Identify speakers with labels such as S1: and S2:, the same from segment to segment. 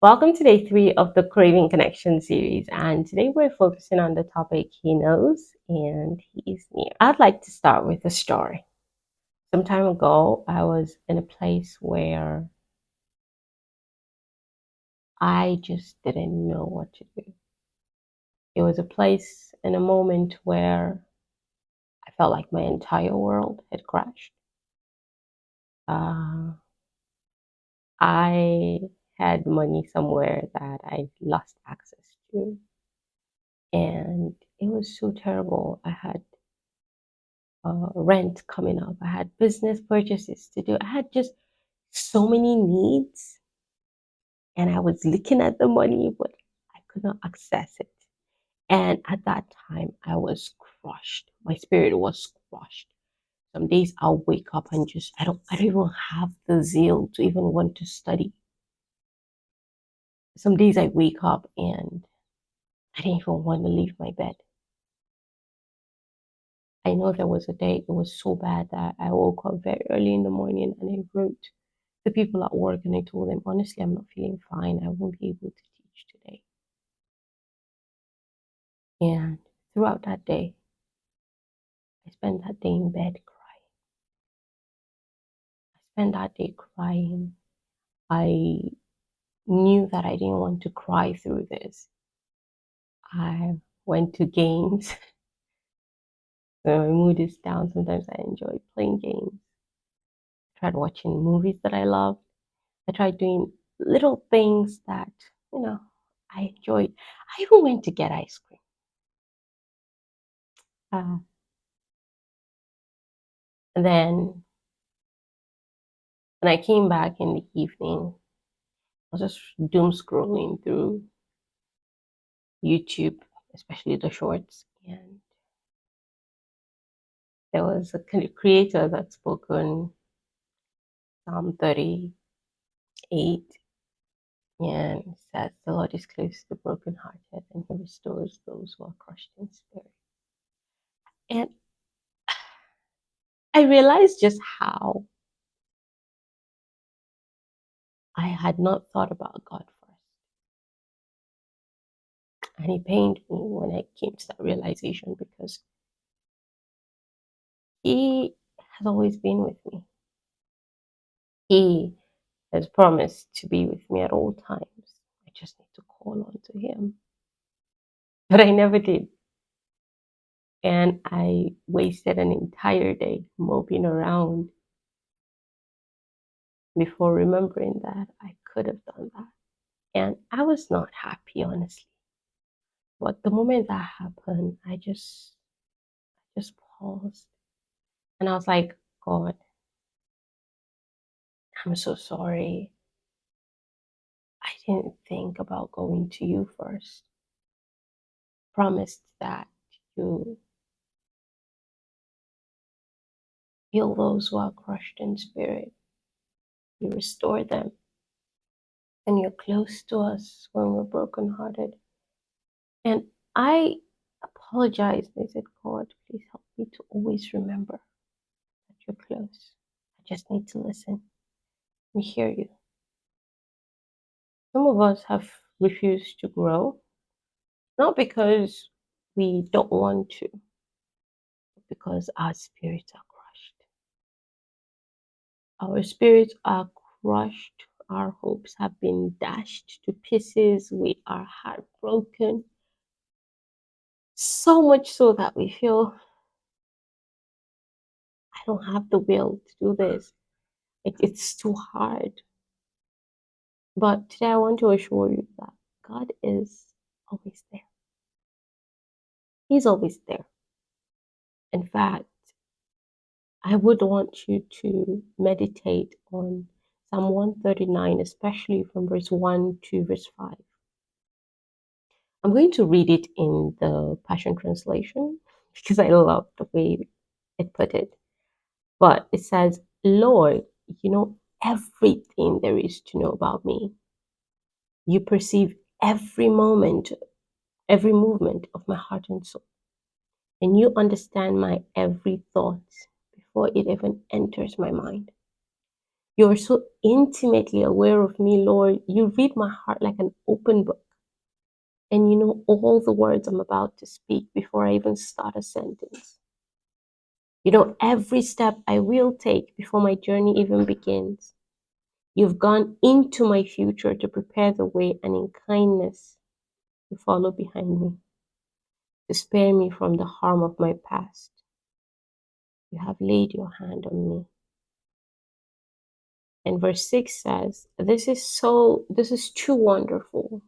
S1: Welcome to day 3 of the Craving Connection series, and today we're focusing on the topic He knows and He is near. I'd like to start with a story. Some time ago, I was in a place where I just didn't know what to do. It was a place in a moment where I felt like my entire world had crashed. Uh, I had money somewhere that I lost access to, and it was so terrible. I had rent coming up. I had business purchases to do. I had just so many needs, and I was looking at the money, but I could not access it. And at that time, I was crushed. My spirit was crushed. Some days I'll wake up and just I don't even have the zeal to even want to study. Some days I wake up and I didn't even want to leave my bed. I know there was a day it was so bad that I woke up very early in the morning and I wrote the people at work and I told them, honestly, I'm not feeling fine. I won't be able to teach today. And throughout that day, I spent that day in bed crying. I spent that day crying. I knew that I didn't want to cry through this. I went to games. When my mood is down, sometimes I enjoy playing games. I tried watching movies that I love. I tried doing little things that, you know, I enjoyed. I even went to get ice cream. Uh, and then when I came back in the evening, I was just doom scrolling through YouTube, especially the shorts. And there was a creator that spoke on Psalm 38 and says, the Lord is close to the brokenhearted and he restores those who are crushed in spirit. And I realized just how I had not thought about God first. And it pained me when I came to that realization because He has always been with me. He has promised to be with me at all times. I just need to call on to Him. But I never did. And I wasted an entire day moping around before remembering that I could have done that. And I was not happy, honestly. But the moment that happened, I just paused. And I was like, God, I'm so sorry. I didn't think about going to you first. Promised that you heal those who are crushed in spirit. You restore them. And you're close to us when we're brokenhearted. And I apologized. I said, God, please help me to always remember that you're close. I just need to listen and hear you. Some of us have refused to grow, not because we don't want to, but because our spirits are crushed. Our spirits are crushed. Our hopes have been dashed to pieces. We are heartbroken. So much so that we feel, I don't have the will to do this. It's too hard. But today I want to assure you that God is always there. He's always there. In fact, I would want you to meditate on Psalm 139, especially from verse 1 to verse 5. I'm going to read it in the Passion Translation because I love the way it put it. But it says, Lord, you know everything there is to know about me. You perceive every moment, every movement of my heart and soul. And you understand my every thought before it even enters my mind. You're so intimately aware of me, Lord. You read my heart like an open book. And you know all the words I'm about to speak before I even start a sentence. You know every step I will take before my journey even begins. You've gone into my future to prepare the way, and in kindness you follow behind me to spare me from the harm of my past. You have laid your hand on me. And verse 6 says, this is too wonderful,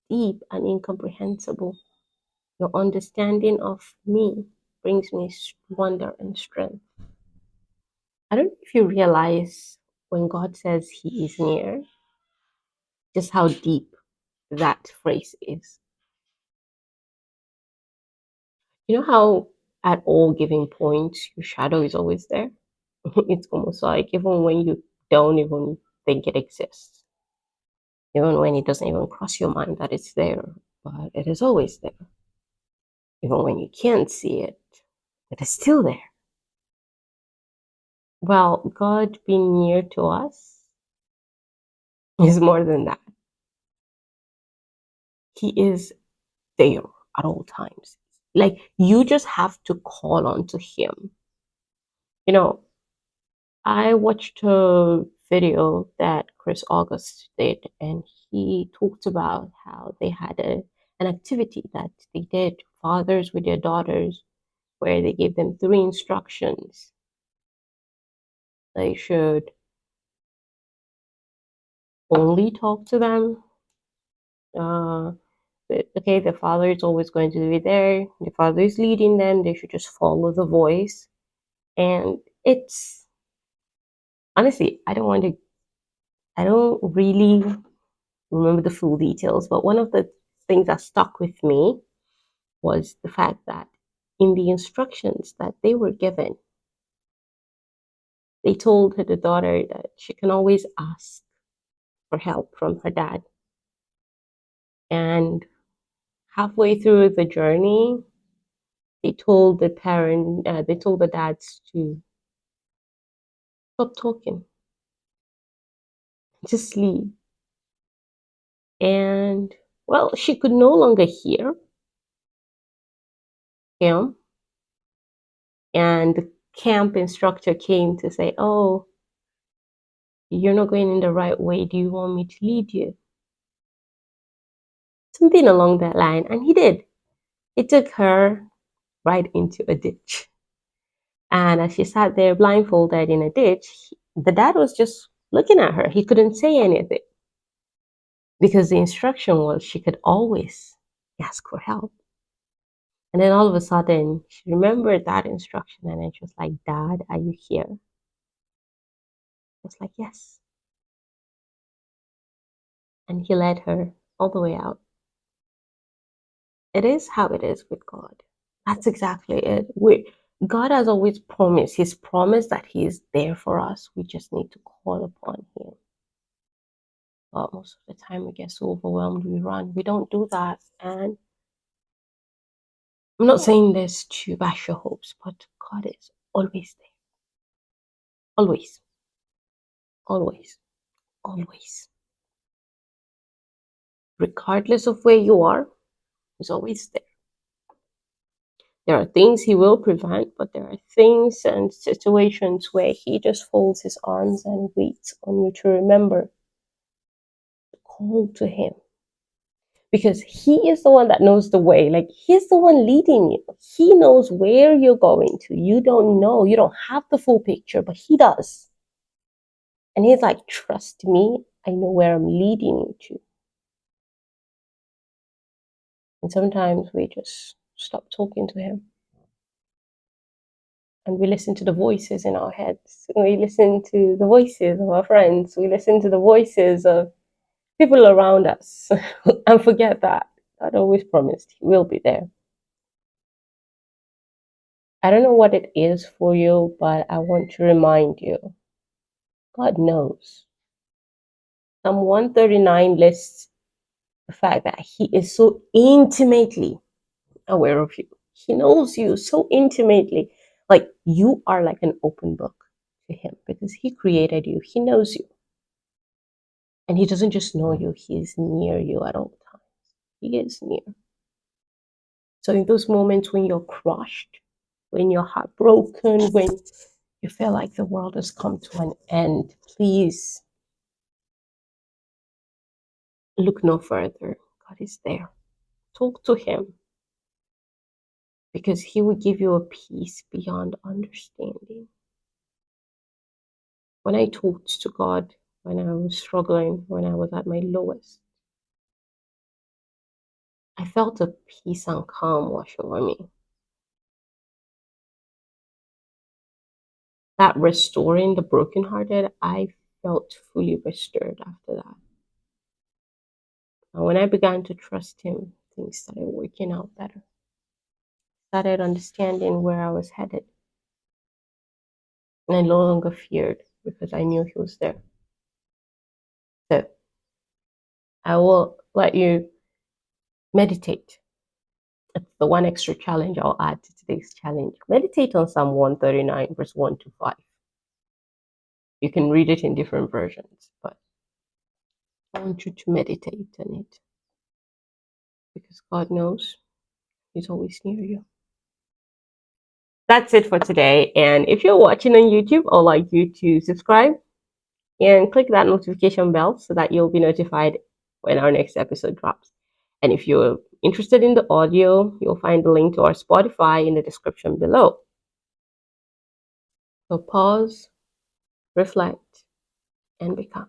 S1: deep and incomprehensible. Your understanding of me brings me wonder and strength. I don't know if you realize when God says he is near, just how deep that phrase is. You know how at all given points your shadow is always there? It's almost like even when you don't even think it exists, even when it doesn't even cross your mind that it's there, but it is always there. Even when you can't see it, it is still there. Well, God being near to us is more than that. He is there at all times. Like you just have to call on to him. You know, I watched a video that Chris August did, and he talked about how they had an activity that they did, fathers with their daughters, where they gave them 3 instructions. They should only talk to them. Okay, the father is always going to be there. The father is leading them. They should just follow the voice. And it's honestly, I don't really remember the full details, but one of the things that stuck with me was the fact that in the instructions that they were given, they told the daughter that she can always ask for help from her dad. And halfway through the journey, they told the dads to stop talking, just leave. And well, she could no longer hear him. And the camp instructor came to say, oh, you're not going in the right way. Do you want me to lead you? Something along that line. And he did. He took her right into a ditch. And as she sat there blindfolded in a ditch, the dad was just looking at her. He couldn't say anything because the instruction was she could always ask for help. And then all of a sudden, she remembered that instruction and then she was like, Dad, are you here? I was like, yes. And he led her all the way out. It is how it is with God. That's exactly it. God has always promised. He's promised that he is there for us. We just need to call upon him. But most of the time we get so overwhelmed, we run. We don't do that. And I'm not saying this to bash your hopes, but God is always there. Always. Always. Always. Regardless of where you are, he's always there. There are things he will prevent, but there are things and situations where he just folds his arms and waits on you to remember to call to him. Because he is the one that knows the way. Like he's the one leading you. He knows where you're going to. You don't know. You don't have the full picture, but he does. And he's like, trust me, I know where I'm leading you to. And sometimes we just stop talking to him. And we listen to the voices in our heads. We listen to the voices of our friends. We listen to the voices of people around us and forget that God always promised he will be there. I don't know what it is for you, but I want to remind you, God knows. Psalm 139 lists the fact that he is so intimately aware of you. He knows you so intimately. Like you are like an open book to him, because he created you. He knows you. And he doesn't just know you, he is near you at all times. He is near. So in those moments when you're crushed, when you're heartbroken, when you feel like the world has come to an end, please look no further. God is there. Talk to him, because he will give you a peace beyond understanding. When I talked to God, when I was struggling, when I was at my lowest, I felt a peace and calm wash over me. That restoring the brokenhearted, I felt fully restored after that. And when I began to trust him, things started working out better. Started understanding where I was headed. And I no longer feared, because I knew he was there. So I will let you meditate. It's the one extra challenge I'll add to today's challenge. Meditate on Psalm 139, verse 1 to 5. You can read it in different versions, but I want you to meditate on it, because God knows he's always near you. That's it for today. And if you're watching on YouTube, I'd like you to subscribe and click that notification bell so that you'll be notified when our next episode drops. And if you're interested in the audio, you'll find the link to our Spotify in the description below. So pause, reflect, and become.